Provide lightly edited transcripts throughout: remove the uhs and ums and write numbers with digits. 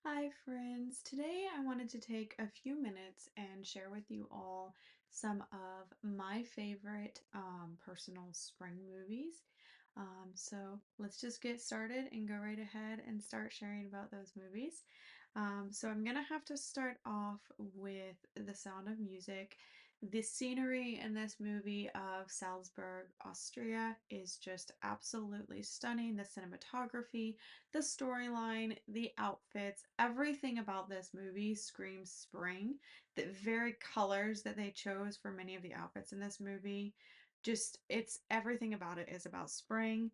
Hi, friends. Today I wanted to take a few minutes and share with you all some of my favorite personal spring movies. So let's just get started and go right ahead and start sharing about those movies. So I'm gonna have to start off with The Sound of Music. The scenery in this movie of Salzburg, Austria is just absolutely stunning. The cinematography, the storyline, the outfits, everything about this movie screams spring. The very colors that they chose for many of the outfits in this movie, just it's everything about it is about spring.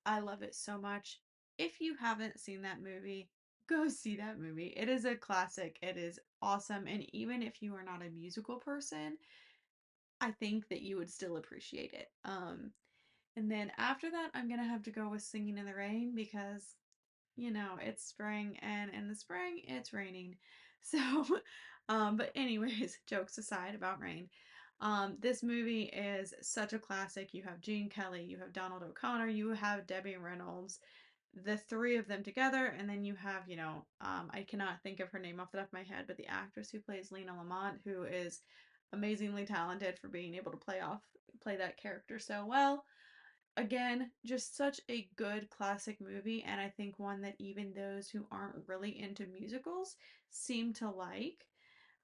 I love it so much. If you haven't seen that movie, go see that movie. It is a classic. It is awesome. And even if you are not a musical person, I think that you would still appreciate it. And then after that, I'm gonna have to go with Singing in the Rain because it's spring and in the spring it's raining. So, but anyways, jokes aside about rain. This movie is such a classic. You have Gene Kelly, you have Donald O'Connor, you have Debbie Reynolds, the three of them together, and then you have, I cannot think of her name off the top of my head, but the actress who plays Lena Lamont, who is amazingly talented for being able to play that character so well. Again, just such a good classic movie, and I think one that even those who aren't really into musicals seem to like.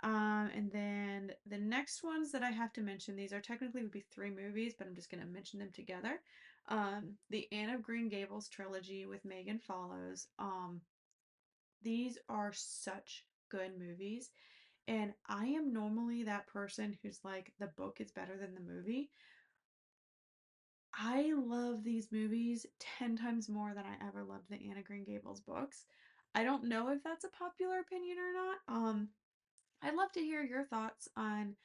And then the next ones that I have to mention, these are technically would be three movies, but I'm just going to mention them together. The Anne of Green Gables trilogy with Megan Follows. These are such good movies, and I am normally that person who's like, the book is better than the movie. I love these movies 10 times more than I ever loved the Anna Green Gables books. I don't know if that's a popular opinion or not. I'd love to hear your thoughts on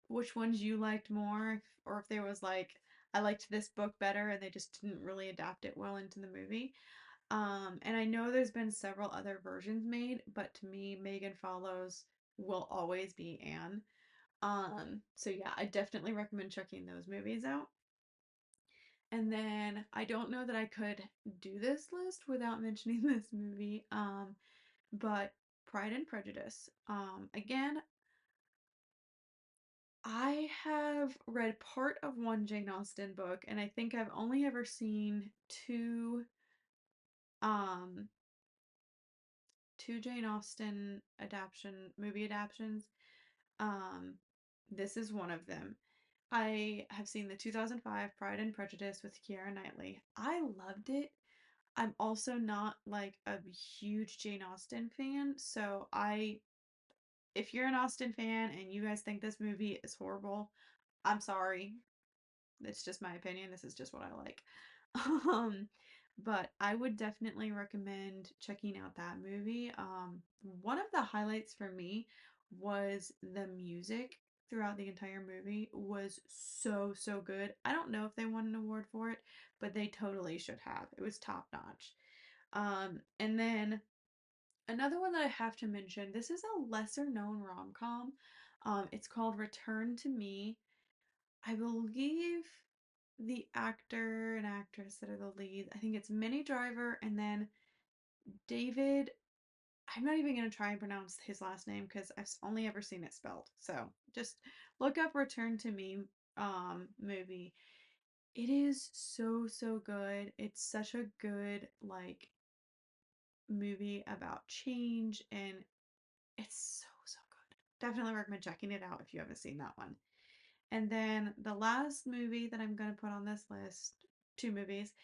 which ones you liked more, or if there was like, I liked this book better and they just didn't really adapt it well into the movie. And I know there's been several other versions made, but to me, Megan Follows will always be Anne. So yeah, I definitely recommend checking those movies out. And then I don't know that I could do this list without mentioning this movie, but Pride and Prejudice. Again, I have read part of one Jane Austen book, and I think I've only ever seen um, two Jane Austen movie adaptions. Um, this is one of them. I have seen the 2005 Pride and Prejudice with Keira Knightley. I loved it. I'm also not like a huge Jane Austen fan, so if you're an Austen fan and you guys think this movie is horrible, I'm sorry. It's just my opinion. This is just what I like. Um, but I would definitely recommend checking out that movie. One of the highlights for me was the music throughout the entire movie was so, so good. I don't know if they won an award for it, but they totally should have. It was top notch. And then another one that I have to mention, this is a lesser known rom-com. It's called Return to Me. I believe the actor and actress that are the lead, I think it's Minnie Driver and then David. I'm not even going to try and pronounce his last name because I've only ever seen it spelled. So just look up Return to Me movie. It is so, so good. It's such a good like movie about change, and it's so, so good. Definitely recommend checking it out if you haven't seen that one. And then the last movie that I'm going to put on this list, two movies,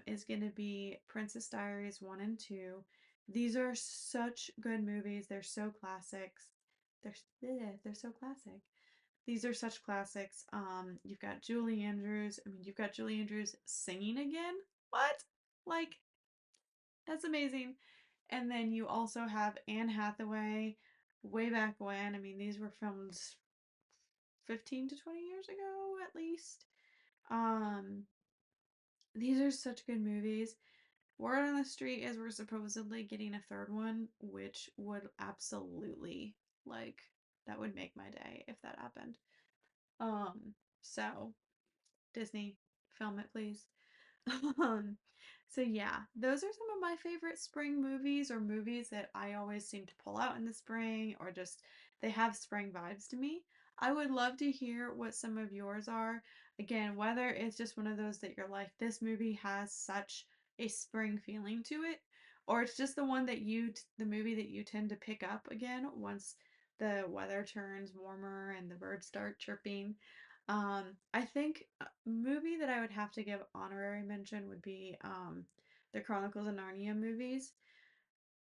is going to be Princess Diaries 1 and 2. These are such good movies. They're so classics. They're so classic. These are such classics. You've got Julie Andrews. I mean, you've got Julie Andrews singing again. What? Like, that's amazing. And then you also have Anne Hathaway way back when. I mean, these were filmed 15 to 20 years ago at least. Um, these are such good movies. Word on the street is we're supposedly getting a third one, which would absolutely, like, that would make my day if that happened. So Disney, film it please. Um, so yeah, those are some of my favorite spring movies or movies that I always seem to pull out in the spring or just they have spring vibes to me. I would love to hear what some of yours are. Again, whether it's just one of those that you're like, this movie has such a spring feeling to it, or it's just the one that the movie that you tend to pick up again once the weather turns warmer and the birds start chirping. I think a movie that I would have to give honorary mention would be the Chronicles of Narnia movies.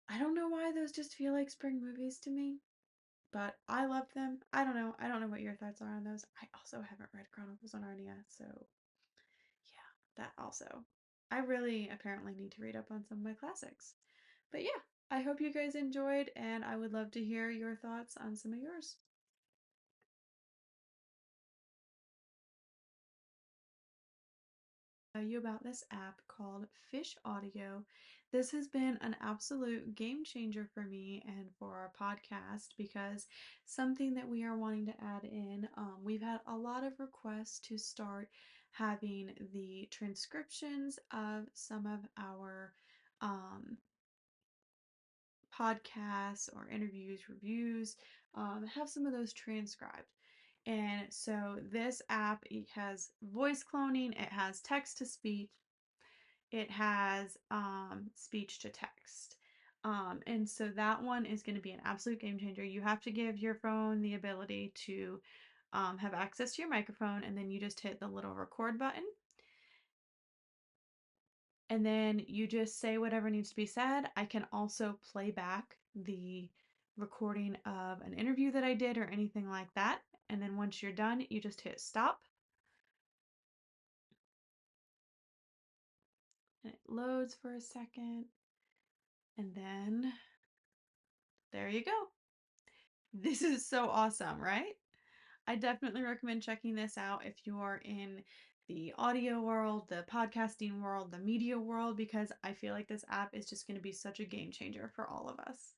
I don't know why those just feel like spring movies to me, but I love them. I don't know. I don't know what your thoughts are on those. I also haven't read Chronicles of Narnia, so yeah, that also. I really apparently need to read up on some of my classics. But yeah, I hope you guys enjoyed, and I would love to hear your thoughts on some of yours. Tell you about this app called Fish Audio. This has been an absolute game changer for me and for our podcast because something that we are wanting to add in, we've had a lot of requests to start having the transcriptions of some of our um, podcasts or interviews, reviews, have some of those transcribed. And so this app, it has voice cloning, it has text to speech, it has speech to text. And so that one is going to be an absolute game changer. You have to give your phone the ability to have access to your microphone, and then you just hit the little record button, and then you just say whatever needs to be said. I can also play back the recording of an interview that I did or anything like that. And then once you're done, you just hit stop and it loads for a second. And then there you go. This is so awesome, right? I definitely recommend checking this out if you are in the audio world, the podcasting world, the media world, because I feel like this app is just going to be such a game changer for all of us.